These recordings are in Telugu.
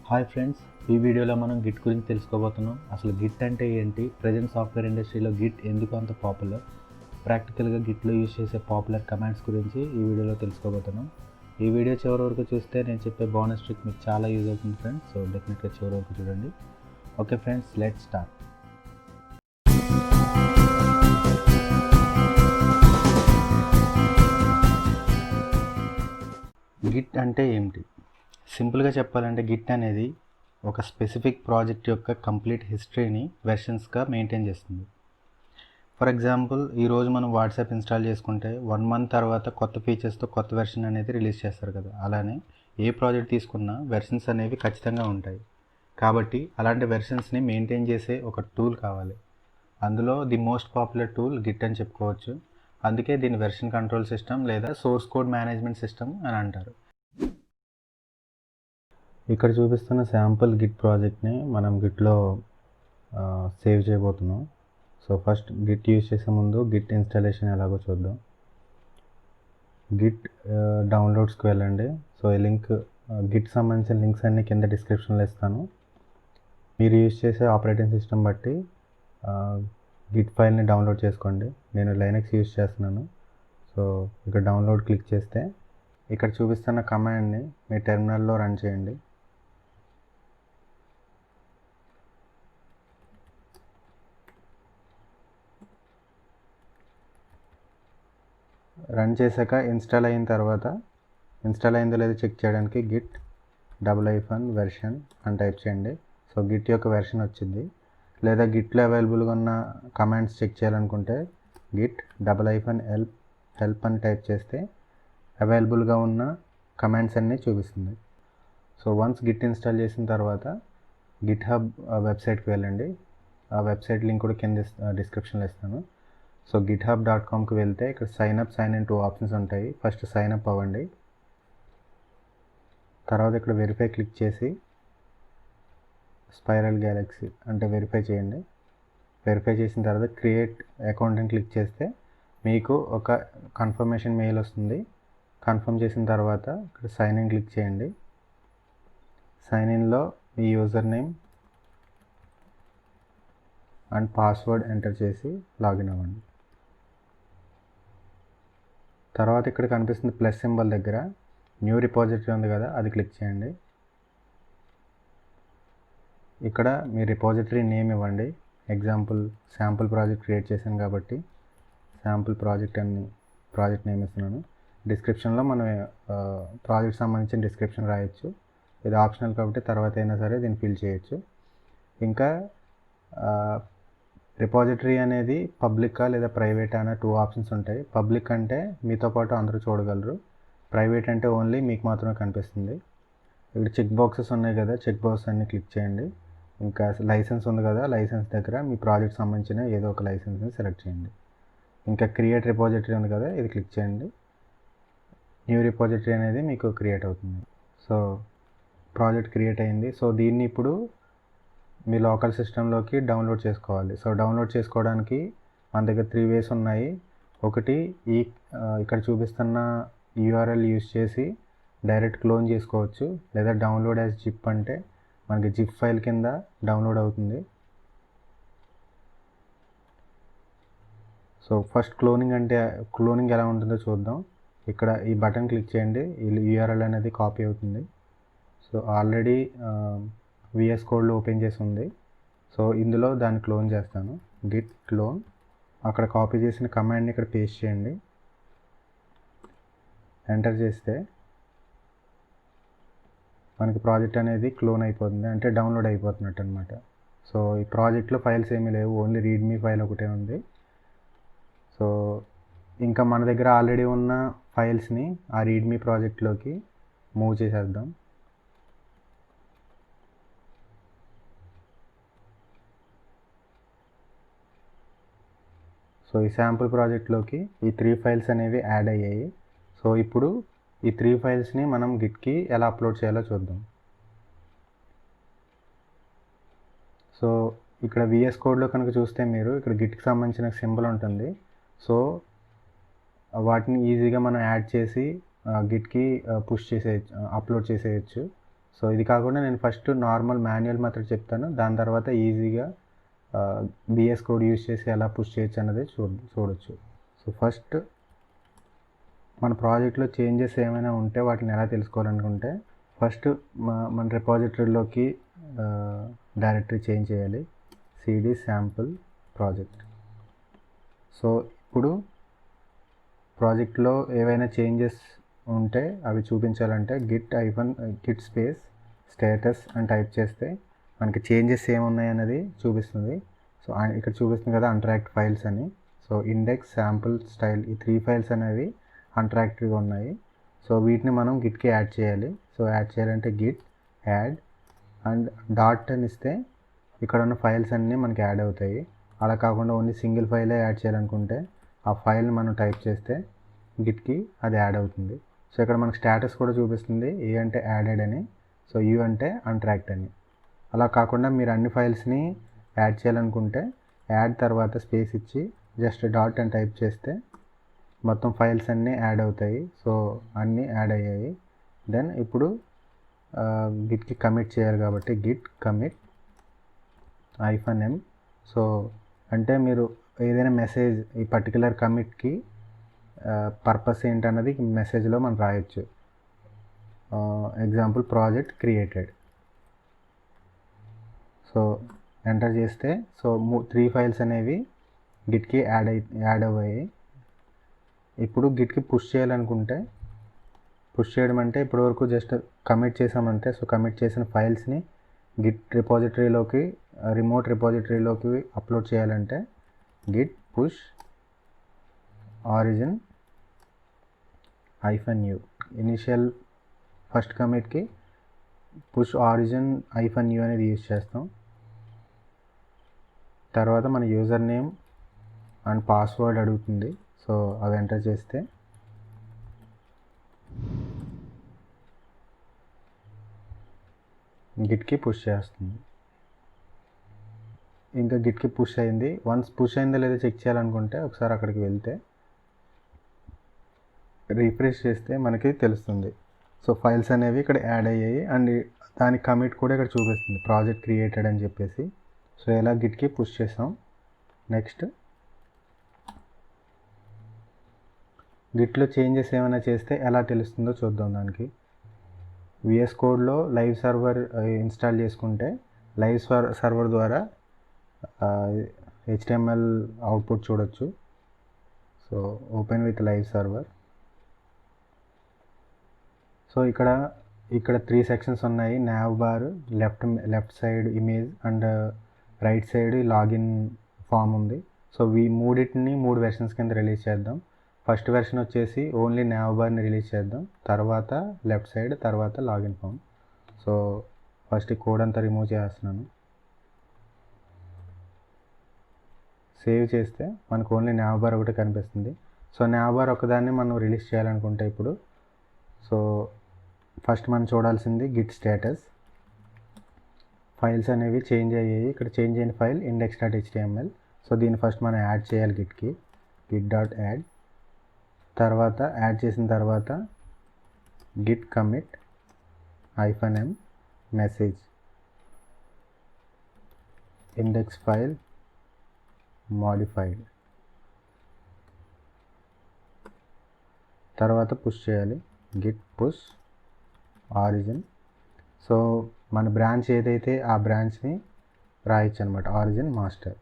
హాయ్ ఫ్రెండ్స్, ఈ వీడియోలో మనం గిట్ గురించి తెలుసుకోబోతున్నాం. అసలు గిట్ అంటే ఏంటి, ప్రజెంట్ సాఫ్ట్వేర్ ఇండస్ట్రీలో గిట్ ఎందుకు అంత పాపులర్, ప్రాక్టికల్గా గిట్లో యూజ్ చేసే పాపులర్ కమాండ్స్ గురించి ఈ వీడియోలో తెలుసుకోబోతున్నాం. ఈ వీడియో చివరి వరకు చూస్తే నేను చెప్పే బోనస్ ట్రిక్ మీకు చాలా యూజ్ అవుతుంది ఫ్రెండ్స్. సో డెఫినెట్గా చివరి వరకు చూడండి. Okay friends, let's start. Git అంటే ఏమిటి? సింపుల్గా చెప్పాలంటే గిట్ అనేది ఒక స్పెసిఫిక్ ప్రాజెక్ట్ యొక్క కంప్లీట్ హిస్టరీని వెర్షన్స్గా మెయింటైన్ చేస్తుంది. ఫర్ ఎగ్జాంపుల్, ఈరోజు మనం వాట్సాప్ ఇన్స్టాల్ చేసుకుంటే 1 month తర్వాత కొత్త ఫీచర్స్తో కొత్త వెర్షన్ అనేది రిలీజ్ చేస్తారు కదా. అలానే ఏ ప్రాజెక్ట్ తీసుకున్నా వెర్షన్స్ అనేవి ఖచ్చితంగా ఉంటాయి. కాబట్టి అలాంటి వెర్షన్స్ని మెయింటైన్ చేసే ఒక టూల్ కావాలి. అందులో the most popular tool Git అని చెప్పుకోవచ్చు. అందుకే దీన్ని వెర్షన్ కంట్రోల్ సిస్టమ్ లేదా సోర్స్ కోడ్ మేనేజ్మెంట్ సిస్టమ్ అని అంటారు. ఇక్కడ చూపిస్తున్న శాంపుల్ గిట్ ప్రాజెక్ట్ని మనం గిట్లో సేవ్ చేయబోతున్నాం. సో ఫస్ట్ గిట్ యూజ్ చేసే ముందు గిట్ ఇన్స్టాలేషన్ ఎలాగో చూద్దాం. గిట్ డౌన్లోడ్స్కి వెళ్ళండి. సో ఈ లింక్ గిట్ సంబంధించిన లింక్స్ అన్నీ కింద డిస్క్రిప్షన్లో ఇస్తాను. మీరు యూజ్ చేసే ఆపరేటింగ్ సిస్టమ్ బట్టి గిట్ ఫైల్ని డౌన్లోడ్ చేసుకోండి. నేను లైనక్స్ యూజ్ చేస్తున్నాను. సో ఇక్కడ డౌన్లోడ్ క్లిక్ చేస్తే ఇక్కడ చూపిస్తున్న కమాండ్ని మీ టెర్మినల్లో రన్ చేయండి. రన్ చేశాక ఇన్స్టాల్ అయిన తర్వాత ఇన్స్టాల్ అయిందో లేదో చెక్ చేయడానికి గిట్ -version అని టైప్ చేయండి. సో గిట్ యొక్క వెర్షన్ వచ్చింది. లేదా గిట్లో అవైలబుల్గా ఉన్న కమాండ్స్ చెక్ చేయాలనుకుంటే గిట్ -help అని టైప్ చేస్తే అవైలబుల్గా ఉన్న కమాండ్స్ అన్నీ చూపిస్తుంది. సో వన్స్ గిట్ ఇన్స్టాల్ చేసిన తర్వాత గిట్ హబ్ వెబ్సైట్కి వెళ్ళండి. ఆ వెబ్సైట్ లింక్ కూడా కింద డిస్క్రిప్షన్లో ఇస్తాను. సో github.comకి వెళ్తే ఇక్కడ sign up, sign in 2 options ఉంటాయి. ఫస్ట్ సైన్ అప్ అవ్వండి. తర్వాత ఇక్కడ వెరిఫై క్లిక్ చేసి స్పైరల్ గ్యాలక్సీ అంటే వెరిఫై చేయండి. వెరిఫై చేసిన తర్వాత క్రియేట్ అకౌంట్ని క్లిక్ చేస్తే మీకు ఒక కన్ఫర్మేషన్ మెయిల్ వస్తుంది. కన్ఫర్మ్ చేసిన తర్వాత ఇక్కడ సైన్ ఇన్ క్లిక్ చేయండి. సైన్ ఇన్లో మీ user name and password enter చేసి లాగిన్ అవ్వండి. తర్వాత ఇక్కడ కనిపిస్తుంది ప్లస్ సింబల్ దగ్గర న్యూ రిపాజిటరీ ఉంది కదా, అది క్లిక్ చేయండి. ఇక్కడ మీ రిపాజిటరీ నేమ్ ఇవ్వండి. ఎగ్జాంపుల్ శాంపుల్ ప్రాజెక్ట్ క్రియేట్ చేశాను కాబట్టి శాంపుల్ ప్రాజెక్ట్ అని ప్రాజెక్ట్ నేమ్ ఇస్తున్నాను. డిస్క్రిప్షన్లో మనం ప్రాజెక్ట్ సంబంధించిన డిస్క్రిప్షన్ రాయొచ్చు. ఇది ఆప్షనల్ కాబట్టి తర్వాత అయినా సరే దీన్ని ఫిల్ చేయొచ్చు. ఇంకా రిపాజిటరీ అనేది పబ్లికా లేదా ప్రైవేట్ అనే 2 ఆప్షన్స్ ఉంటాయి. పబ్లిక్ అంటే మీతో పాటు అందరూ చూడగలరు. ప్రైవేట్ అంటే ఓన్లీ మీకు మాత్రమే కనిపిస్తుంది. ఇక్కడ చెక్ బాక్సెస్ ఉన్నాయి కదా, చెక్ బాక్స్ అన్ని క్లిక్ చేయండి. ఇంకా లైసెన్స్ ఉంది కదా, లైసెన్స్ దగ్గర మీ ప్రాజెక్ట్ సంబంధించిన ఏదో ఒక లైసెన్స్ని సెలెక్ట్ చేయండి. ఇంకా క్రియేట్ రిపాజిటరీ ఉంది కదా, ఇది క్లిక్ చేయండి. న్యూ రిపాజిటరీ అనేది మీకు క్రియేట్ అవుతుంది. సో ప్రాజెక్ట్ క్రియేట్ అయింది. సో దీన్ని ఇప్పుడు మీ లోకల్ సిస్టంలోకి డౌన్లోడ్ చేసుకోవాలి. సో డౌన్లోడ్ చేసుకోవడానికి మన దగ్గర 3 ways ఉన్నాయి. ఒకటి ఇక్కడ చూపిస్తున్న URL యూజ్ చేసి డైరెక్ట్ క్లోన్ చేసుకోవచ్చు. లేదా డౌన్లోడ్ యాజ్ జిప్ అంటే మనకి జిప్ ఫైల్ కింద డౌన్లోడ్ అవుతుంది. సో ఫస్ట్ క్లోనింగ్ ఎలా ఉంటుందో చూద్దాం. ఇక్కడ ఈ బటన్ క్లిక్ చేయండి. ఈ URL అనేది కాపీ అవుతుంది. సో ఆల్రెడీ VS కోడ్లో ఓపెన్ చేసి ఉంది. సో ఇందులో దాన్ని క్లోన్ చేస్తాను. గిట్ క్లోన్, అక్కడ కాపీ చేసిన కమాండ్ని ఇక్కడ పేస్ట్ చేయండి. ఎంటర్ చేస్తే మనకి ప్రాజెక్ట్ అనేది క్లోన్ అయిపోతుంది, అంటే డౌన్లోడ్ అయిపోతున్నట్టు అనమాట. సో ఈ ప్రాజెక్ట్లో ఫైల్స్ ఏమీ లేవు, ఓన్లీ రీడ్మీ ఫైల్ ఒకటే ఉంది. సో ఇంకా మన దగ్గర ఆల్రెడీ ఉన్న ఫైల్స్ని ఆ రీడ్మీ ప్రాజెక్ట్లోకి మూవ్ చేసేద్దాం. సో ఈ శాంపుల్ ప్రాజెక్ట్లోకి ఈ 3 ఫైల్స్ అనేవి యాడ్ అయ్యాయి. సో ఇప్పుడు ఈ 3 ఫైల్స్ని మనం గిట్కి ఎలా అప్లోడ్ చేయాలో చూద్దాం. సో ఇక్కడ VS కోడ్లో కనుక చూస్తే మీరు ఇక్కడ గిట్కి సంబంధించిన సింబల్ ఉంటుంది. సో వాటిని ఈజీగా మనం యాడ్ చేసి గిట్కి పుష్ చేసేయచ్చు, అప్లోడ్ చేసేయచ్చు. సో ఇది కాకుండా నేను ఫస్ట్ నార్మల్ మాన్యువల్ మెథడ్ చెప్తాను, దాని తర్వాత ఈజీగా బిఎస్ కోడ్ యూజ్ చేసి ఎలా పుష్ చేయొచ్చు అన్నది చూడొచ్చు. సో ఫస్ట్ మన ప్రాజెక్ట్లో చేంజెస్ ఏమైనా ఉంటే వాటిని ఎలా తెలుసుకోవాలనుకుంటే ఫస్ట్ మన రిపాజిటరీలోకి డైరెక్టరీ చేంజ్ చేయాలి, cd sample project. సో ఇప్పుడు ప్రాజెక్ట్లో ఏవైనా చేంజెస్ ఉంటే అవి చూపించాలంటే git స్పేస్ స్టేటస్ అని టైప్ చేస్తే మనకి చేంజెస్ ఏమున్నాయి అన్నది చూపిస్తుంది. సో ఇక్కడ చూపిస్తుంది కదా అన్ట్రాక్ట్ ఫైల్స్ అని. సో ఇండెక్స్, శాంపుల్, స్టైల్ ఈ 3 ఫైల్స్ అనేవి అన్ట్రాక్ట్గా ఉన్నాయి. సో వీటిని మనం గిట్కి యాడ్ చేయాలి. సో యాడ్ చేయాలంటే గిట్ యాడ్ అండ్ డాట్ అని ఇస్తే ఇక్కడ ఉన్న ఫైల్స్ అన్నీ మనకి యాడ్ అవుతాయి. అలా కాకుండా ఓన్లీ సింగిల్ ఫైలే యాడ్ చేయాలనుకుంటే ఆ ఫైల్ని మనం టైప్ చేస్తే గిట్కి అది యాడ్ అవుతుంది. సో ఇక్కడ మనకు స్టేటస్ కూడా చూపిస్తుంది, ఏ అంటే యాడెడ్ అని, సో యూ అంటే అన్ట్రాక్ట్ అని. అలా కాకుండా మీరు అన్ని ఫైల్స్ని యాడ్ చేయాలనుకుంటే యాడ్ తర్వాత స్పేస్ ఇచ్చి జస్ట్ డాట్ అని టైప్ చేస్తే మొత్తం ఫైల్స్ అన్నీ యాడ్ అవుతాయి. సో అన్నీ యాడ్ అయ్యాయి. దెన్ ఇప్పుడు గిట్కి కమిట్ చేయాలి కాబట్టి గిట్ కమిట్ -m. సో అంటే మీరు ఏదైనా మెసేజ్ ఈ పర్టికులర్ కమిట్కి పర్పస్ ఏంటన్నది మెసేజ్లో మనం రాయొచ్చు. Example project created. So enter చేస్తే సో 3 ఫైల్స్ అనేవి గిట్కి యాడ్ అయ్యాయి. ఇప్పుడు గిట్కి పుష్ చేయాలనుకుంటే పుష్ చేయడం అంటే ఇప్పటివరకు జస్ట్ కమిట్ చేసామంటే సో కమిట్ చేసిన ఫైల్స్ని గిట్ రిపాజిటరీలోకి రిమోట్ రిపాజిటరీలోకి అప్లోడ్ చేయాలంటే Git push origin -u. Initial first కమిట్కి పుష్ ఆరిజిన్ -u అనేది యూజ్ చేస్తాం. తర్వాత మన యూజర్ నేమ్ అండ్ పాస్వర్డ్ అడుగుతుంది. సో అవి ఎంటర్ చేస్తే గిట్కి పుష్ చేస్తుంది. ఇంకా గిట్కి పుష్ అయింది. వన్స్ పుష్ అయిందో లేదో చెక్ చేయాలనుకుంటే ఒకసారి అక్కడికి వెళ్తే రీఫ్రెష్ చేస్తే మనకి తెలుస్తుంది. సో ఫైల్స్ అనేవి ఇక్కడ యాడ్ అయ్యాయి అండ్ దాని కమిట్ కూడా ఇక్కడ చూపిస్తుంది ప్రాజెక్ట్ క్రియేటెడ్ అని చెప్పేసి. సో ఎలా గిట్కి పుష్ చేసాం. నెక్స్ట్ గిట్లో చేంజెస్ ఏమైనా చేస్తే ఎలా తెలుస్తుందో చూద్దాం. దానికి విఎస్ కోడ్లో లైవ్ సర్వర్ ఇన్స్టాల్ చేసుకుంటే లైవ్ సర్వర్ ద్వారా HTML అవుట్పుట్ చూడొచ్చు. So open with live server. So ఇక్కడ 3 సెక్షన్స్ ఉన్నాయి. nav bar, left side image and right side login form ఉంది. సో మూడింటిని 3 వెర్షన్స్ కింద రిలీజ్ చేద్దాం. ఫస్ట్ వెర్షన్ వచ్చేసి ఓన్లీ nav బార్ని రిలీజ్ చేద్దాం, తర్వాత లెఫ్ట్ సైడ్, తర్వాత లాగిన్ ఫామ్. సో ఫస్ట్ ఈ కోడ్ అంతా రిమూవ్ చేస్తున్నాను. సేవ్ చేస్తే మనకు ఓన్లీ nav బార్ ఒకటి కనిపిస్తుంది. సో nav బార్ ఒకదాన్ని మనం రిలీజ్ చేయాలనుకుంటే ఇప్పుడు సో ఫస్ట్ మనం చూడాల్సింది గిట్ స్టేటస్. ఫైల్స్ అనేవి చేంజ్ అయ్యాయి. ఇక్కడ చేంజ్ అయిన ఫైల్ index.html. సో దీన్ని ఫస్ట్ మనం యాడ్ చేయాలి గిట్కి, git.add. తర్వాత యాడ్ చేసిన తర్వాత Git commit -m message index file modified. తర్వాత పుష్ చేయాలి గిట్ పుష్ ఆరిజిన్. సో మన బ్రాంచ్ ఏదైతే ఆ బ్రాంచ్ని రాయొచ్చు అనమాట, ఆరిజిన్ మాస్టర్.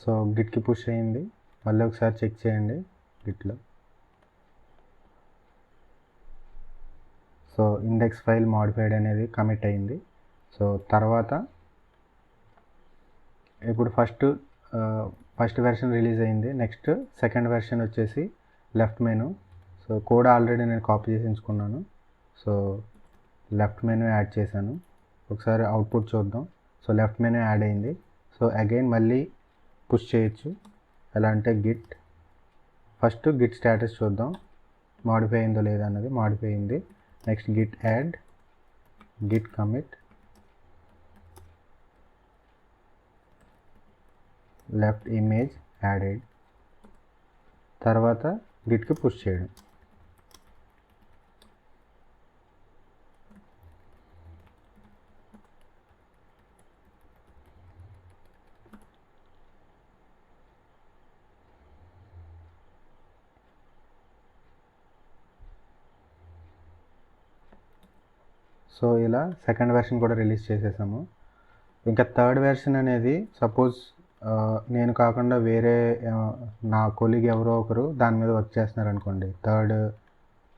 సో గిట్కి పుష్ అయ్యింది. మళ్ళీ ఒకసారి చెక్ చేయండి గిట్లో. సో ఇండెక్స్ ఫైల్ మోడిఫైడ్ అనేది కమిట్ అయింది. సో తర్వాత ఇప్పుడు ఫస్ట్ వెర్షన్ రిలీజ్ అయింది. నెక్స్ట్ సెకండ్ వెర్షన్ వచ్చేసి left menu. So code already నేను కాపీ చేసి ఉంచుకున్నాను. సో లెఫ్ట్ మెనూ యాడ్ చేశాను. ఒకసారి అవుట్పుట్ చూద్దాం. సో లెఫ్ట్ మెనూ యాడ్ అయింది. సో అగైన్ మళ్ళీ పుష్ చేయొచ్చు. ఎలా అంటే ఫస్ట్ గిట్ స్టేటస్ చూద్దాం, మాడిఫై అయిందో లేదా అన్నది. మాడిఫై అయింది. Next Git add Git commit left image added, తర్వాత గిట్కి పుష్ చేయడం. సో ఇలా సెకండ్ వెర్షన్ కూడా రిలీజ్ చేసేసాము. ఇంకా థర్డ్ వెర్షన్ అనేది సపోజ్ నేను కాకుండా వేరే నా కొలీగ్ ఎవరో ఒకరు దాని మీద వర్క్ చేస్తున్నారు అనుకోండి, థర్డ్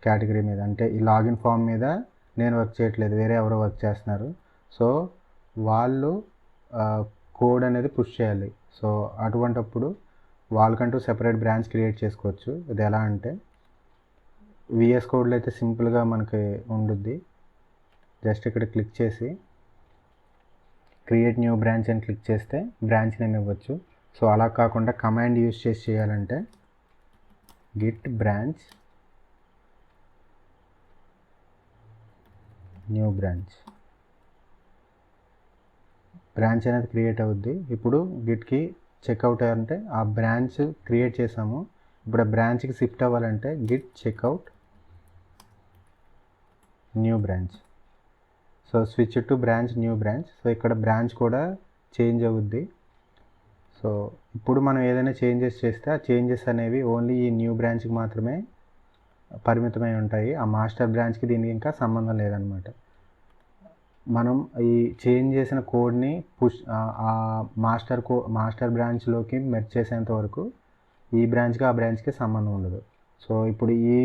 కేటగిరీ మీద, అంటే ఈ లాగిన్ ఫామ్ మీద నేను వర్క్ చేయట్లేదు, వేరే ఎవరో వర్క్ చేస్తున్నారు. సో వాళ్ళు కోడ్ అనేది పుష్ చేయాలి. సో అటువంటప్పుడు వాళ్ళకంటూ సెపరేట్ బ్రాంచ్ క్రియేట్ చేసుకోవచ్చు. ఇది ఎలా అంటే విఎస్ కోడ్లో అయితే సింపుల్గా మనకి ఉండుద్ది. జస్ట్ ఇక్కడ క్లిక్ చేసి క్రియేట్ న్యూ బ్రాంచ్ అని క్లిక్ చేస్తే బ్రాంచ్ నేమ్ ఇవ్వచ్చు. సో అలా కాకుండా కమాండ్ యూజ్ చేసి చేయాలంటే గిట్ బ్రాంచ్ న్యూ బ్రాంచ్ అనేది క్రియేట్ అవుద్ది. ఇప్పుడు గిట్కి చెక్అవుట్ అంటే ఆ బ్రాంచ్ క్రియేట్ చేసాము, ఇప్పుడు ఆ బ్రాంచ్కి షిఫ్ట్ అవ్వాలంటే git checkout new branch. So switch to branch new branch. So ఇక్కడ బ్రాంచ్ కూడా చేంజ్ అవుద్ది. సో ఇప్పుడు మనం ఏదైనా చేంజెస్ చేస్తే ఆ చేంజెస్ అనేవి ఓన్లీ ఈ న్యూ బ్రాంచ్కి మాత్రమే పరిమితమై ఉంటాయి. ఆ మాస్టర్ బ్రాంచ్కి దీనికి ఇంకా సంబంధం లేదనమాట. మనం ఈ చేంజ్ చేసిన కోడ్ని ఆ మాస్టర్ బ్రాంచ్లోకి మెర్జ్ చేసేంత వరకు ఈ బ్రాంచ్కి ఆ బ్రాంచ్కి సంబంధం ఉండదు. సో ఇప్పుడు ఈ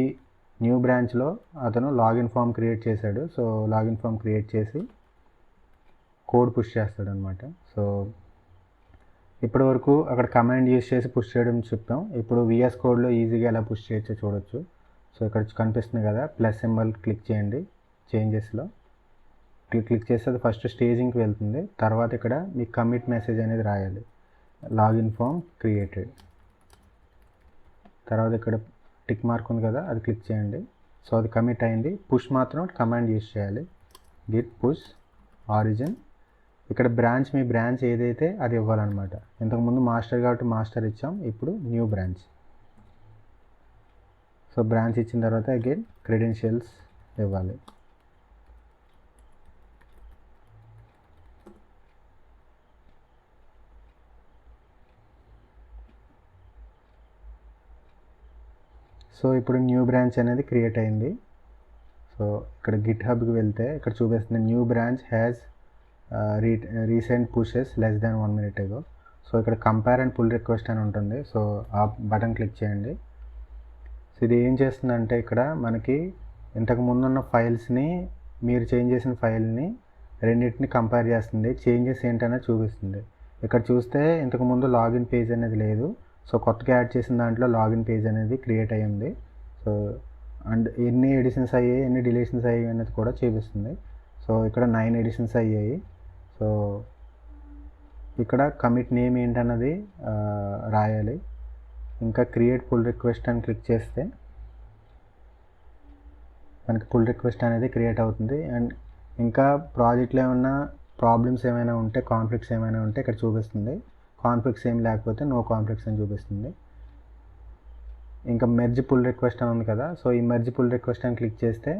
న్యూ బ్రాంచ్లో అతను లాగిన్ ఫామ్ క్రియేట్ చేశాడు. సో లాగిన్ ఫామ్ క్రియేట్ చేసి కోడ్ పుష్ చేస్తాడు అనమాట. సో ఇప్పటి వరకు అక్కడ కమాండ్ యూజ్ చేసి పుష్ చేయడం చెప్పాం. ఇప్పుడు విఎస్ కోడ్లో ఈజీగా ఎలా పుష్ చేయొచ్చో చూడొచ్చు. సో ఇక్కడ కనిపిస్తుంది కదా, ప్లస్ సింబల్ క్లిక్ చేయండి, చేంజెస్లో క్లిక్ చేస్తే అది ఫస్ట్ స్టేజింగ్కి వెళ్తుంది. తర్వాత ఇక్కడ మీ కమిట్ మెసేజ్ అనేది రాయాలి, లాగిన్ ఫామ్ క్రియేటెడ్. తర్వాత ఇక్కడ టిక్ మార్క్ ఉంది కదా, అది క్లిక్ చేయండి. సో అది కమిట్ అయింది. పుష్ మాత్రం కమాండ్ యూజ్ చేయాలి, గిట్ పుష్ ఆరిజిన్. ఇక్కడ బ్రాంచ్ మీ బ్రాంచ్ ఏదైతే అది ఇవ్వాలన్నమాట. ఇంతకుముందు మాస్టర్ కాబట్టి మాస్టర్ ఇచ్చాం, ఇప్పుడు న్యూ బ్రాంచ్. సో బ్రాంచ్ ఇచ్చిన తర్వాత అగైన్ క్రెడెన్షియల్స్ ఇవ్వాలి. సో ఇప్పుడు న్యూ బ్రాంచ్ అనేది క్రియేట్ అయింది. సో ఇక్కడ గిట్ హబ్కి వెళ్తే ఇక్కడ చూపిస్తుంది new branch has recent pushes less than 1 minute ago. So ఇక్కడ కంపేర్ అండ్ పుల్ రిక్వెస్ట్ అని ఉంటుంది. సో ఆ బటన్ క్లిక్ చేయండి. సో ఇది ఏం చేస్తుందంటే ఇక్కడ మనకి ఇంతకు ముందున్న ఫైల్స్ని, మీరు చేంజ్ చేసిన ఫైల్ని రెండింటిని కంపేర్ చేస్తుంది, చేంజెస్ ఏంటనేది చూపిస్తుంది. ఇక్కడ చూస్తే ఇంతకుముందు లాగిన్ పేజ్ అనేది లేదు. సో కొత్తగా యాడ్ చేసిన దాంట్లో లాగిన్ పేజ్ అనేది క్రియేట్ అయ్యింది. సో అండ్ ఎన్ని ఎడిషన్స్ అయ్యాయి, ఎన్ని డిలీషన్స్ అయ్యాయి అనేది కూడా చూపిస్తుంది. సో ఇక్కడ 9 ఎడిషన్స్ అయ్యాయి. సో ఇక్కడ కమిట్ నేమ్ ఏంటన్నది రాయాలి. ఇంకా క్రియేట్ పుల్ రిక్వెస్ట్ అని క్లిక్ చేస్తే మనకి పుల్ రిక్వెస్ట్ అనేది క్రియేట్ అవుతుంది. అండ్ ఇంకా ప్రాజెక్ట్లో ఏమైనా ప్రాబ్లమ్స్ ఏమైనా ఉంటే, కాన్ఫ్లిక్ట్స్ ఏమైనా ఉంటే ఇక్కడ చూపిస్తుంది. కాన్ఫ్లిక్ట్స్ ఏం లేకపోతే నో కాన్ఫ్లిక్ట్స్ అని చూపిస్తుంది. ఇంకా మెర్జ్ పుల్ రిక్వెస్ట్ అని ఉంది కదా, సో ఈ మెర్జ్ పుల్ రిక్వెస్ట్ అని క్లిక్ చేస్తే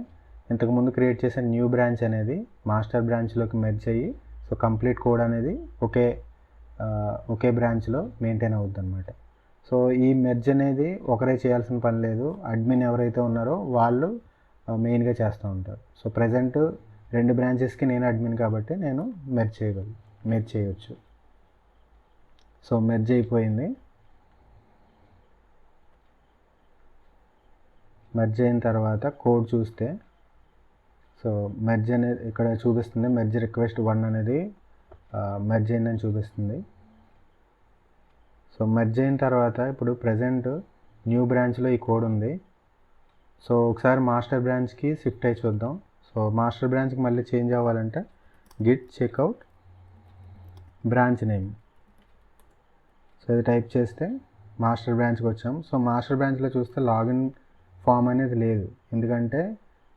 ఇంతకుముందు క్రియేట్ చేసిన న్యూ బ్రాంచ్ అనేది మాస్టర్ బ్రాంచ్లోకి మెర్జ్ అయ్యి, సో కంప్లీట్ కోడ్ అనేది ఒకే బ్రాంచ్లో మెయింటైన్ అవుద్ది అనమాట. సో ఈ మెర్జ్ అనేది ఒకరే చేయాల్సిన పని లేదు, అడ్మిన్ ఎవరైతే ఉన్నారో వాళ్ళు మెయిన్గా చేస్తూ ఉంటారు. సో ప్రజెంట్ 2 బ్రాంచెస్కి నేను అడ్మిన్ కాబట్టి నేను మెర్జ్ చేయవచ్చు. సో మెర్జ్ అయిపోయింది. మెర్జ్ అయిన తర్వాత కోడ్ చూస్తే సో మెర్జ్ అనేది ఇక్కడ చూపిస్తుంది, మెర్జ్ రిక్వెస్ట్ 1 అనేది మెర్జ్ అయిందని చూపిస్తుంది. సో మెర్జ్ అయిన తర్వాత ఇప్పుడు ప్రజెంట్ న్యూ బ్రాంచ్లో ఈ కోడ్ ఉంది. సో ఒకసారి మాస్టర్ బ్రాంచ్కి షిఫ్ట్ అయ్యి చూద్దాం. సో మాస్టర్ బ్రాంచ్కి మళ్ళీ చేంజ్ అవ్వాలంటే git checkout branch name. So ఇది టైప్ చేస్తే మాస్టర్ బ్రాంచ్కి వచ్చాం. సో మాస్టర్ బ్రాంచ్లో చూస్తే లాగిన్ ఫామ్ అనేది లేదు, ఎందుకంటే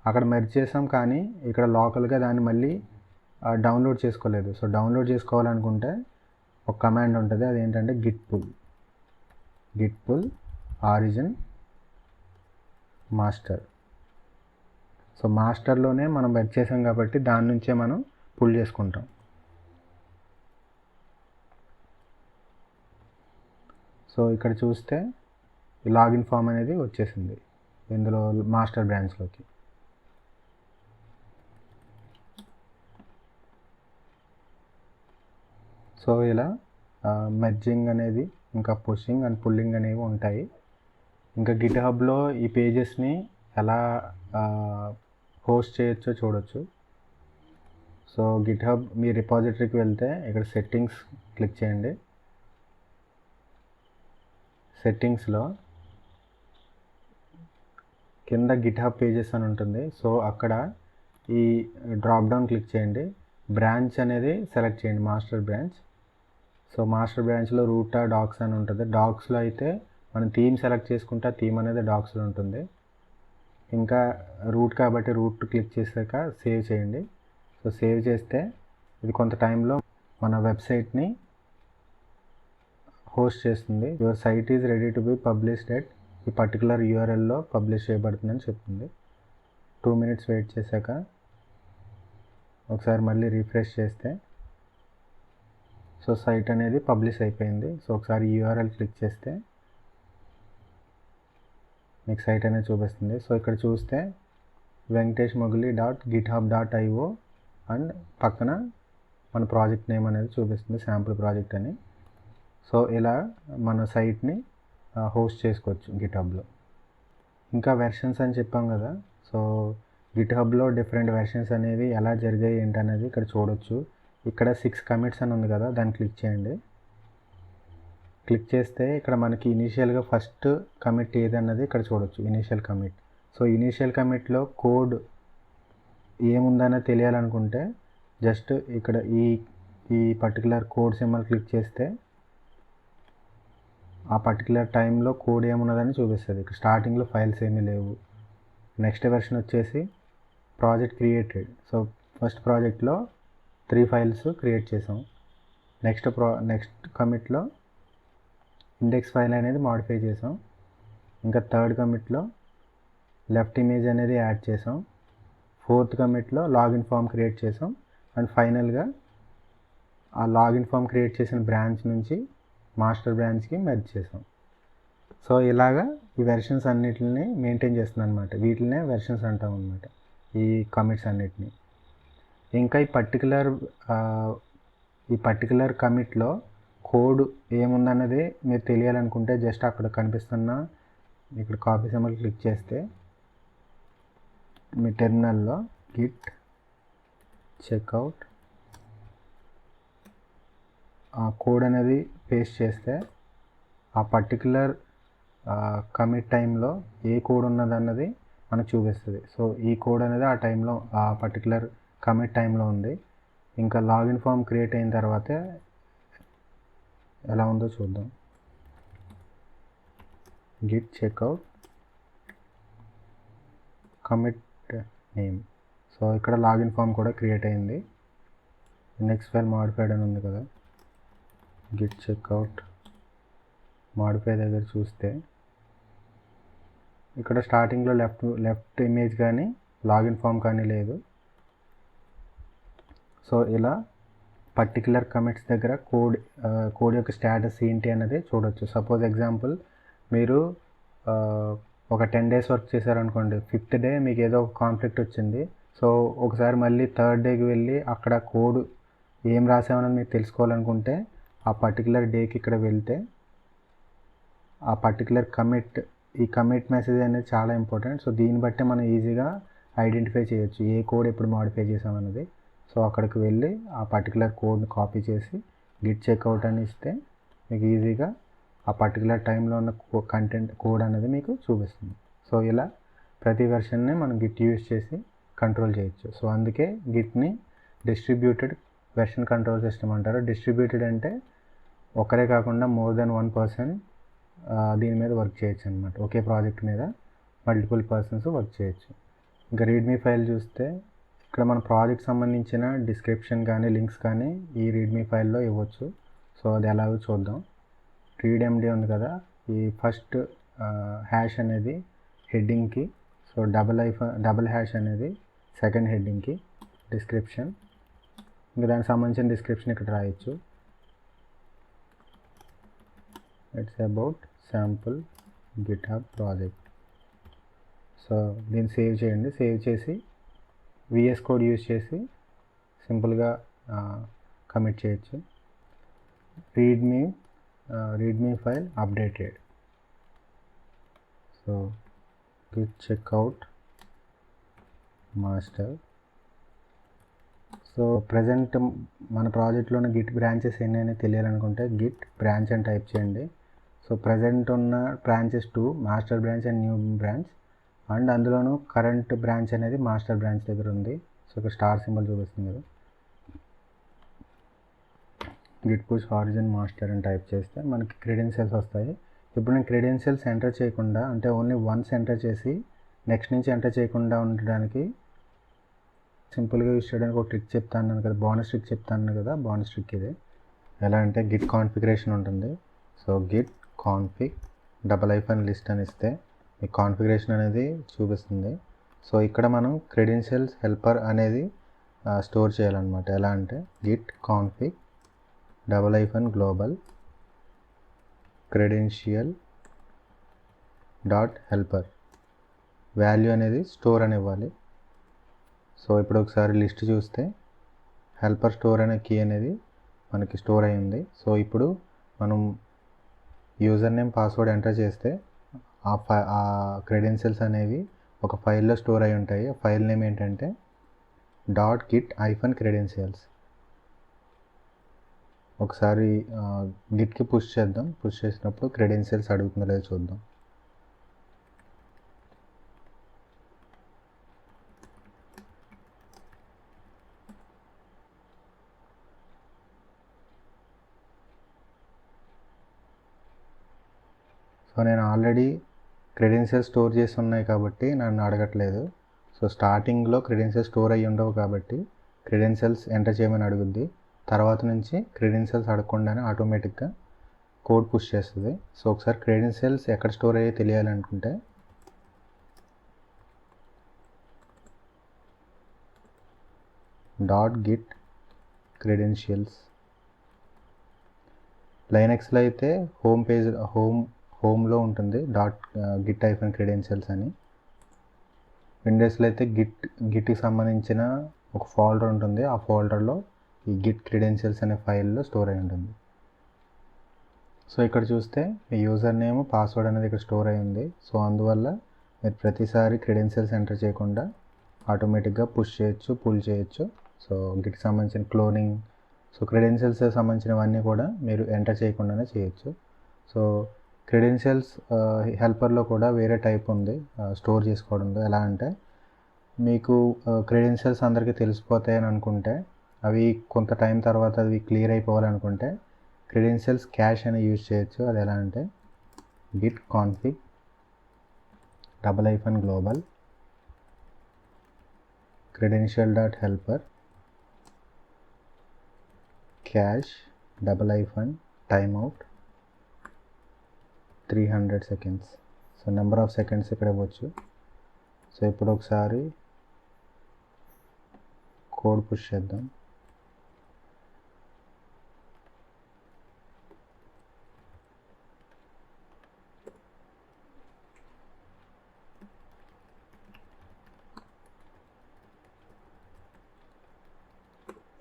అక్కడ మెర్జ్ చేసాం, కానీ ఇక్కడ లోకల్గా దాన్ని మళ్ళీ డౌన్లోడ్ చేసుకోలేదు. సో డౌన్లోడ్ చేసుకోవాలనుకుంటే ఒక కమాండ్ ఉంటుంది, అదేంటంటే Git pull origin master. So మాస్టర్లోనే మనం మెర్జ్ చేసాం కాబట్టి దాని నుంచే మనం పుల్ చేసుకుంటాం. సో ఇక్కడ చూస్తే లాగిన్ ఫామ్ అనేది వచ్చేసింది ఇందులో మాస్టర్ బ్రాంచ్లోకి. సో ఇలా మెర్జింగ్ అనేది, ఇంకా పుషింగ్ అండ్ పుల్లింగ్ అనేవి ఉంటాయి. ఇంకా గిట్ హబ్లో ఈ పేజెస్ని ఎలా హోస్ట్ చేయొచ్చో చూడొచ్చు. సో గిట్ హబ్ మీ రిపాజిటరీకి వెళ్తే ఇక్కడ సెట్టింగ్స్ క్లిక్ చేయండి. సెట్టింగ్స్లో కింద గిట్ హబ్ పేజెస్ అని ఉంటుంది. సో అక్కడ ఈ డ్రాప్ డౌన్ క్లిక్ చేయండి, బ్రాంచ్ అనేది సెలెక్ట్ చేయండి, మాస్టర్ బ్రాంచ్. సో మాస్టర్ బ్రాంచ్లో రూట్ డాక్స్ అని ఉంటుంది. డాక్స్లో అయితే మనం థీమ్ సెలెక్ట్ చేసుకుంటే థీమ్ అనేది డాక్స్లో ఉంటుంది. ఇంకా రూట్ కాబట్టి రూట్ క్లిక్ చేశాక సేవ్ చేయండి. సో సేవ్ చేస్తే ఇది కొంత టైంలో మన వెబ్సైట్ని హోస్ట్ చేస్తుంది. Your site is ready to be published at ఈ పర్టికులర్ యూఆర్ఎల్లో పబ్లిష్ చేయబడుతుందని చెప్తుంది. 2 minutes వెయిట్ చేశాక ఒకసారి మళ్ళీ రిఫ్రెష్ చేస్తే సో సైట్ అనేది పబ్లిష్ అయిపోయింది. సో ఒకసారి యూఆర్ఎల్ క్లిక్ చేస్తే మీకు సైట్ అనేది చూపిస్తుంది. సో ఇక్కడ చూస్తే venkateshmoguli.github.io అండ్ పక్కన మన ప్రాజెక్ట్ నేమ్ అనేది చూపిస్తుంది, శాంపుల్ ప్రాజెక్ట్ అని. సో ఇలా మన సైట్ని హోస్ట్ చేసుకోవచ్చు గిట్హబ్లో. ఇంకా వెర్షన్స్ అని చెప్పాం కదా. సో గిట్హబ్లో డిఫరెంట్ వెర్షన్స్ అనేవి ఎలా జరిగాయి ఏంటనేది ఇక్కడ చూడొచ్చు. ఇక్కడ 6 commits అని ఉంది కదా, దాన్ని క్లిక్ చేయండి. క్లిక్ చేస్తే ఇక్కడ మనకి ఇనీషియల్గా ఫస్ట్ కమిట్ ఏదన్నది ఇక్కడ చూడొచ్చు, ఇనీషియల్ కమిట్. సో ఇనీషియల్ కమిట్లో కోడ్ ఏముందనేది తెలియాలనుకుంటే జస్ట్ ఇక్కడ ఈ పర్టికులర్ కోడ్ సింబల్ క్లిక్ చేస్తే ఆ పర్టికులర్ టైంలో కోడ్ ఏమున్నదని చూపిస్తుంది. ఇక్కడ స్టార్టింగ్లో ఫైల్స్ ఏమీ లేవు. నెక్స్ట్ వెర్షన్ వచ్చేసి ప్రాజెక్ట్ క్రియేటెడ్. సో ఫస్ట్ ప్రాజెక్ట్లో 3 files క్రియేట్ చేసాం. నెక్స్ట్ కమిట్లో ఇండెక్స్ ఫైల్ అనేది మాడిఫై చేసాం. ఇంకా థర్డ్ కమిట్లో లెఫ్ట్ ఇమేజ్ అనేది యాడ్ చేసాం. ఫోర్త్ కమిట్లో లాగిన్ ఫామ్ క్రియేట్ చేసాం. అండ్ ఫైనల్గా ఆ లాగిన్ ఫామ్ క్రియేట్ చేసిన బ్రాంచ్ నుంచి మాస్టర్ బ్రాంచ్కి మెర్జ్ చేసాం. సో ఇలాగా ఈ వెర్షన్స్ అన్నిటిని మెయింటైన్ చేస్తున్నాను అనమాట. వీటినే వెర్షన్స్ అంటాం అనమాట, ఈ కమిట్స్ అన్నిటిని. ఇంకా ఈ పర్టికులర్ కమిట్లో కోడ్ ఏముందన్నది మీరు తెలియాలనుకుంటే జస్ట్ అక్కడ కనిపిస్తున్న ఇక్కడ కాపీ సింబల్ క్లిక్ చేస్తే మీ టెర్మినల్లో గిట్ చెక్అవుట్ ఆ కోడ్ అనేది పేస్ట్ చేస్తే ఆ పర్టికులర్ కమిట్ టైంలో ఏ కోడ్ ఉన్నదన్నది మనకు చూపిస్తుంది. సో ఈ కోడ్ అనేది ఆ టైంలో ఆ పర్టికులర్ కమిట్ టైంలో ఉంది. ఇంకా లాగిన్ ఫామ్ క్రియేట్ అయిన తర్వాత ఎలా ఉందో చూద్దాం. Git checkout commit name. So ఇక్కడ లాగిన్ ఫామ్ కూడా క్రియేట్ అయింది. నెక్స్ట్ ఫైల్ మాడిఫైడ్ అని ఉంది కదా, గిట్ చెక్అవుట్ మాడిఫై దగ్గర చూస్తే ఇక్కడ స్టార్టింగ్లో లెఫ్ట్ ఇమేజ్ కానీ లాగిన్ ఫామ్ కానీ లేదు. సో ఇలా పర్టికులర్ కమిట్స్ దగ్గర కోడ్ యొక్క స్టేటస్ ఏంటి అన్నది చూడొచ్చు. సపోజ్ ఎగ్జాంపుల్ మీరు ఒక 10 days వర్క్ చేశారనుకోండి, 5th day మీకు ఏదో ఒక కాన్ఫ్లిక్ట్ వచ్చింది. సో ఒకసారి మళ్ళీ 3rd dayకి వెళ్ళి అక్కడ కోడ్ ఏం రాసామన్నది మీరు తెలుసుకోవాలనుకుంటే ఆ పర్టికులర్ డేకి ఇక్కడ వెళ్తే ఆ పర్టికులర్ ఈ కమిట్ మెసేజ్ అనేది చాలా ఇంపార్టెంట్. సో దీన్ని బట్టి మనం ఈజీగా ఐడెంటిఫై చేయొచ్చు ఏ కోడ్ ఎప్పుడు మాడిఫై చేసామన్నది. సో అక్కడికి వెళ్ళి ఆ పర్టికులర్ కోడ్ని కాపీ చేసి గిట్ చెక్అవుట్ అని ఇస్తే మీకు ఈజీగా ఆ పర్టికులర్ టైంలో ఉన్న కోడ్ అనేది మీకు చూపిస్తుంది. సో ఇలా ప్రతి వెర్షన్ని మనం గిట్ యూజ్ చేసి కంట్రోల్ చేయొచ్చు. సో అందుకే గిట్ని డిస్ట్రిబ్యూటెడ్ వెర్షన్ కంట్రోల్ సిస్టమ్ అంటారు. డిస్ట్రిబ్యూటెడ్ అంటే ఒకరే కాకుండా మోర్ దెన్ 1 person దీని మీద వర్క్ చేయొచ్చు అనమాట. ఒకే ప్రాజెక్ట్ మీద మల్టిపుల్ పర్సన్స్ వర్క్ చేయొచ్చు. ఇంకా రీడ్మీ ఫైల్ చూస్తే ఇక్కడ మన ప్రాజెక్ట్ సంబంధించిన డిస్క్రిప్షన్ కానీ లింక్స్ కానీ ఈ రీడ్మీ ఫైల్లో ఇవ్వచ్చు. సో అది ఎలాగో చూద్దాం. రీడ్ఎండి ఉంది కదా, ఈ ఫస్ట్ హ్యాష్ అనేది హెడ్డింగ్కి, సో డబుల్ హ్యాష్ అనేది సెకండ్ హెడ్డింగ్కి డిస్క్రిప్షన్. ఇంకా దానికి సంబంధించిన డిస్క్రిప్షన్ ఇక్కడ రాయొచ్చు. It's about sample GitHub project. So దీన్ని సేవ్ చేయండి. సేవ్ చేసి విఎస్ కోడ్ యూజ్ చేసి సింపుల్గా కమిట్ చేయొచ్చు. Readme file updated. So git checkout master. So present మన ప్రాజెక్ట్లోని గిట్ బ్రాంచెస్ ఎన్ని తెలియాలనుకుంటే గిట్ బ్రాంచ్ అని టైప్ చేయండి. సో ప్రజెంట్ ఉన్న branches 2, master branch and new branch. And అందులోనూ కరెంట్ బ్రాంచ్ అనేది మాస్టర్ బ్రాంచ్ దగ్గర ఉంది. సో ఇక్కడ స్టార్ సింబల్ చూపిస్తుంది కదా. గిట్ పుష్ ఆరిజిన్ మాస్టర్ అని టైప్ చేస్తే మనకి క్రెడెన్షియల్స్ వస్తాయి. ఇప్పుడు నేను క్రెడెన్షియల్స్ ఎంటర్ చేయకుండా, అంటే ఓన్లీ వన్స్ ఎంటర్ చేసి నెక్స్ట్ నుంచి ఎంటర్ చేయకుండా ఉండడానికి సింపుల్గా యూజ్ చేయడానికి ఒక ట్రిక్ చెప్తాను కదా, బోనస్ ట్రిక్ చెప్తాను కదా. బోనస్ ట్రిక్ ఇది ఎలా అంటే గిట్ కాన్ఫిగరేషన్ ఉంటుంది. సో గిట్ కాన్ఫిగ్ -లిస్ట్ అని ఇస్తే మీ కాన్ఫిగరేషన్ అనేది చూపిస్తుంది. సో ఇక్కడ మనం క్రెడెన్షియల్స్ హెల్పర్ అనేది స్టోర్ చేయాలన్నమాట. ఎలా అంటే git config -global credential .helper value అనేది స్టోర్ అని ఇవ్వాలి. సో ఇప్పుడు ఒకసారి లిస్ట్ చూస్తే హెల్పర్ స్టోర్ అనే కీ అనేది మనకి స్టోర్ అయ్యింది. సో ఇప్పుడు మనం యూజర్ నేమ్ పాస్వర్డ్ ఎంటర్ చేస్తే ఆ క్రెడెన్షియల్స్ అనేవి ఒక ఫైల్లో స్టోర్ అయి ఉంటాయి. ఆ ఫైల్ నేమ్ ఏంటంటే .git-credentials. ఒకసారి గిట్కి పుష్ చేద్దాం. పుష్ చేసినప్పుడు క్రెడెన్షియల్స్ అడుగుతుందో లేదో చూద్దాం. సో నేను ఆల్రెడీ క్రెడెన్షియల్స్ స్టోర్ చేసి ఉన్నాయి కాబట్టి నన్ను అడగట్లేదు. సో స్టార్టింగ్లో క్రెడెన్షియల్స్ స్టోర్ అయ్యి ఉండవు కాబట్టి క్రెడెన్షియల్స్ ఎంటర్ చేయమని అడుగుద్ది. తర్వాత నుంచి క్రెడెన్షియల్స్ అడగకుండానే ఆటోమేటిక్గా కోడ్ పుష్ చేస్తుంది. సో ఒకసారి క్రెడెన్షియల్స్ ఎక్కడ స్టోర్ అయ్యే తెలియాలనుకుంటే .git credentials. లైనక్స్లో అయితే హోమ్లో ఉంటుంది .git-credentials అని. విండోస్లో అయితే గిట్కి సంబంధించిన ఒక ఫోల్డర్ ఉంటుంది. ఆ ఫోల్డర్లో ఈ గిట్ క్రెడెన్షియల్స్ అనే ఫైల్లో స్టోర్ అయి ఉంటుంది. సో ఇక్కడ చూస్తే మీ యూజర్ నేమ్ పాస్వర్డ్ అనేది ఇక్కడ స్టోర్ అయి ఉంది. సో అందువల్ల మీరు ప్రతిసారి క్రెడెన్షియల్స్ ఎంటర్ చేయకుండా ఆటోమేటిక్గా పుష్ చేయొచ్చు, పుల్ చేయొచ్చు. సో గిట్కి సంబంధించిన క్లోనింగ్, సో క్రెడెన్షియల్స్ సంబంధించినవన్నీ కూడా మీరు ఎంటర్ చేయకుండానే చేయొచ్చు. సో క్రెడెన్షియల్స్ హెల్పర్లో కూడా వేరే టైప్ ఉంది స్టోర్ చేసుకోవడంలో. ఎలా అంటే మీకు క్రెడెన్షియల్స్ అందరికీ తెలిసిపోతాయి అని అనుకుంటే, అవి కొంత టైం తర్వాత అవి క్లియర్ అయిపోవాలనుకుంటే క్రెడెన్షియల్స్ క్యాష్ అని యూజ్ చేయొచ్చు. అది ఎలా అంటే git config -global credential.helper cache -timeout 300 seconds. So number of seconds ఇక్కడ ఇవ్వచ్చు. సో ఇప్పుడు ఒకసారి కోడ్ పుష్ చేద్దాం.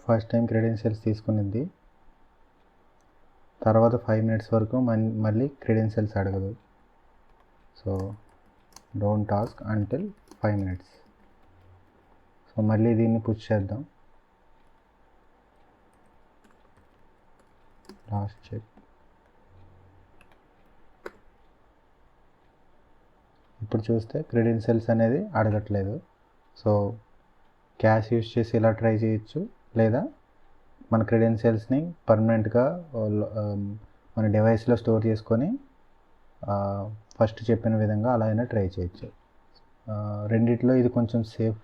ఫస్ట్ టైం క్రెడెన్షియల్స్ తీసుకునిద్ది, తర్వాత 5 minutes వరకు మళ్ళీ క్రెడెన్షియల్స్ అడగదు. So don't ask until 5 minutes. So మళ్ళీ దీన్ని పుష్ చేద్దాం. Last check. ఇప్పుడు చూస్తే క్రెడెన్షియల్స్ అనేది అడగట్లేదు. సో క్యాష్ యూజ్ చేసి ఇలా ట్రై చేయొచ్చు, లేదా మన క్రెడెన్షియల్స్ని పర్మనెంట్గా మన డివైస్లో స్టోర్ చేసుకొని ఫస్ట్ చెప్పిన విధంగా అలా అయినా ట్రై చేయొచ్చు. రెండిట్లో ఇది కొంచెం సేఫ్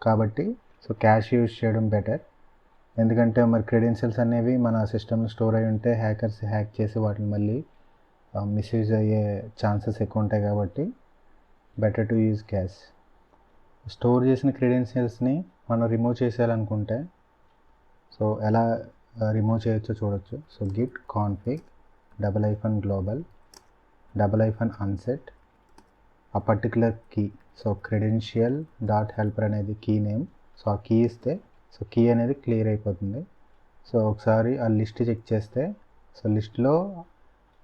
కాబట్టి సో క్యాష్ యూజ్ చేయడం బెటర్. ఎందుకంటే మరి క్రెడెన్షియల్స్ అనేవి మన సిస్టమ్లో స్టోర్ అయి ఉంటే హ్యాకర్స్ హ్యాక్ చేసి వాటిని మళ్ళీ మిస్యూజ్ అయ్యే ఛాన్సెస్ ఎక్కువ ఉంటాయి కాబట్టి better to use cash. Store చేసిన క్రెడెన్షియల్స్ని మనం రిమూవ్ చేసేయాలనుకుంటే సో ఎలా రిమూవ్ చేయొచ్చో చూడొచ్చు. So Git config --global -unset ఆ పర్టికులర్ కీ. సో credential.helper అనేది కీ నేమ్. సో ఆ కీ ఇస్తే సో కీ అనేది క్లియర్ అయిపోతుంది. సో ఒకసారి ఆ లిస్ట్ చెక్ చేస్తే సో లిస్ట్లో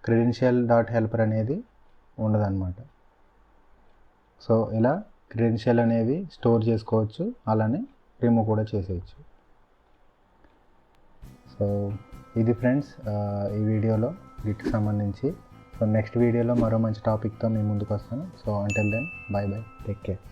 credential.helper అనేది ఉండదన్నమాట. సో ఇలా క్రెడెన్షియల్ అనేవి స్టోర్ చేసుకోవచ్చు, అలానే రిమూవ్ కూడా చేసేయచ్చు. సో ఇది ఫ్రెండ్స్ ఈ వీడియోలో గిట్కి సంబంధించి. సో నెక్స్ట్ వీడియోలో మరో మంచి టాపిక్తో మీ ముందుకు వస్తాను. So until then bye bye, take care.